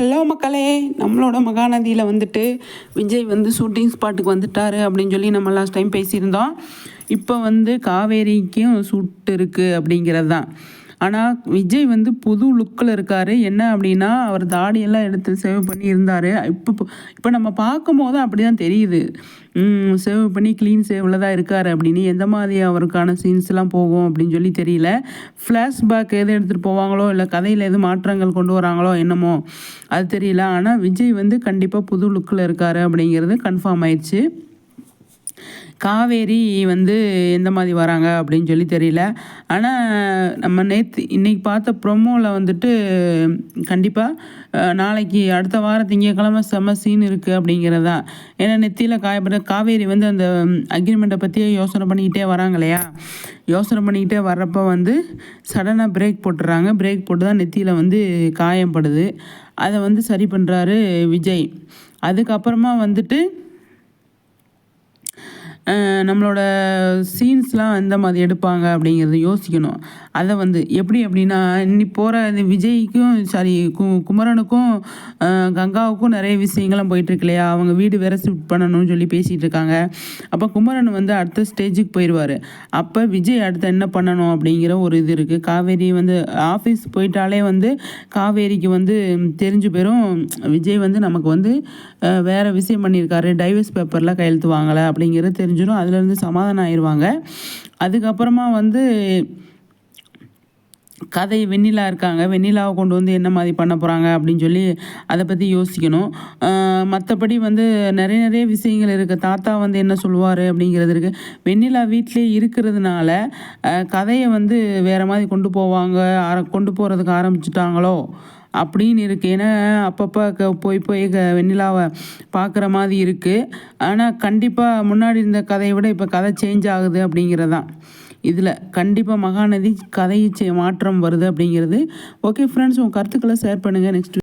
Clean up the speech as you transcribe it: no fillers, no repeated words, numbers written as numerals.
Hello மக்களே, நம்மளோட மகாநதியில் வந்துட்டு விஜய் வந்து ஷூட்டிங் ஸ்பாட்டுக்கு வந்துட்டார் அப்படின்னு சொல்லி நம்ம லாஸ்ட் டைம் பேசியிருந்தோம். இப்போ வந்து காவேரிக்கும் ஷூட் இருக்குது அப்படிங்கிறது தான். ஆனால் விஜய் வந்து புது லுக்கில் இருக்கார். என்ன அப்படின்னா, அவர் தாடியெல்லாம் எடுத்து சேவ் பண்ணி இருந்தார். இப்போ நம்ம பார்க்கும்போது அப்படி தான் தெரியுது. சேவ் பண்ணி க்ளீன் சேவில் தான் இருக்கார் அப்படின்னு. எந்த மாதிரி அவருக்கான சீன்ஸ்லாம் போகும் அப்படின்னு சொல்லி தெரியல. ஃப்ளாஷ்பேக் எது எடுத்துகிட்டு போவாங்களோ, இல்லை கதையில் எது மாற்றங்கள் கொண்டு வராங்களோ என்னமோ அது தெரியல. ஆனால் விஜய் வந்து கண்டிப்பாக புது லுக்கில் இருக்கார் அப்படிங்கிறது கன்ஃபார்ம் ஆயிடுச்சு. காவேரி வந்து எந்த மாதிரி வராங்க அப்படின்னு சொல்லி தெரியல. ஆனால் நம்ம இன்றைக்கி பார்த்த ப்ரொமோவில் வந்துட்டு கண்டிப்பாக நாளைக்கு அடுத்த வாரம் திங்கக்கிழமை செம்ம சீன் இருக்குது அப்படிங்கிறது தான். ஏன்னா நெத்தியில் காயப்பட காவேரி வந்து அந்த அக்ரிமெண்ட்டை பற்றியே யோசனை பண்ணிக்கிட்டே வராங்க இல்லையா. யோசனை பண்ணிக்கிட்டே வர்றப்போ வந்து சடனாக பிரேக் போட்டுறாங்க. பிரேக் போட்டு தான் நெத்தியில் வந்து காயப்படுது. அதை வந்து சரி பண்ணுறாரு விஜய். அதுக்கப்புறமா வந்துட்டு நம்மளோட சீன்ஸ்லாம் எந்த மாதிரி எடுப்பாங்க அப்படிங்கிறத யோசிக்கணும். அதை வந்து எப்படி அப்படின்னா, இன்னைக்கு போகிற இந்த விஜய்க்கும் குமரனுக்கும் கங்காவுக்கும் நிறைய விஷயங்கள்லாம் போயிட்டுருக்கு இல்லையா. அவங்க வீடு வேற ஷிஃப்ட் பண்ணணும்னு சொல்லி பேசிகிட்டு இருக்காங்க. அப்போ குமரன் வந்து அடுத்த ஸ்டேஜுக்கு போயிடுவார். அப்போ விஜய் அடுத்து என்ன பண்ணணும் அப்படிங்கிற ஒரு இது இருக்குது. காவேரி வந்து ஆஃபீஸ் போயிட்டாலே வந்து காவேரிக்கு வந்து தெரிஞ்சு போயிடும், விஜய் வந்து நமக்கு வந்து வேறு விஷயம் பண்ணியிருக்காரு, டைவர்ஸ் பேப்பரில் கையெழுத்து வாங்கலை அப்படிங்கிறது தெரிஞ்சிடும். அதுலேருந்து சமாதானம் ஆயிடுவாங்க. அதுக்கப்புறமா வந்து கதை வெண்ணிலா இருக்காங்க. வெண்ணிலாவை கொண்டு வந்து என்ன மாதிரி பண்ண போகிறாங்க அப்படின்னு சொல்லி அதை பற்றி யோசிக்கணும். மற்றபடி வந்து நிறைய விஷயங்கள் இருக்குது. தாத்தா வந்து என்ன சொல்லுவார் அப்படிங்கிறது இருக்குது. வெண்ணிலா வீட்டிலே இருக்கிறதுனால கதையை வந்து வேறு மாதிரி கொண்டு போகிறதுக்கு ஆரம்பிச்சிட்டாங்களோ அப்படின்னு இருக்குது. ஏன்னா அப்பப்போ போய் வெண்ணிலாவை பார்க்குற மாதிரி இருக்குது. ஆனால் கண்டிப்பாக முன்னாடி இருந்த கதையை விட இப்போ கதை சேஞ்ச் ஆகுது அப்படிங்கிறது தான். இதில் கண்டிப்பாக மகாநதி கதை மாற்றம் வருது அப்படிங்கிறது. ஓகே ஃப்ரெண்ட்ஸ், உங்கள் கருத்துக்களை ஷேர் பண்ணுங்கள். நெக்ஸ்ட்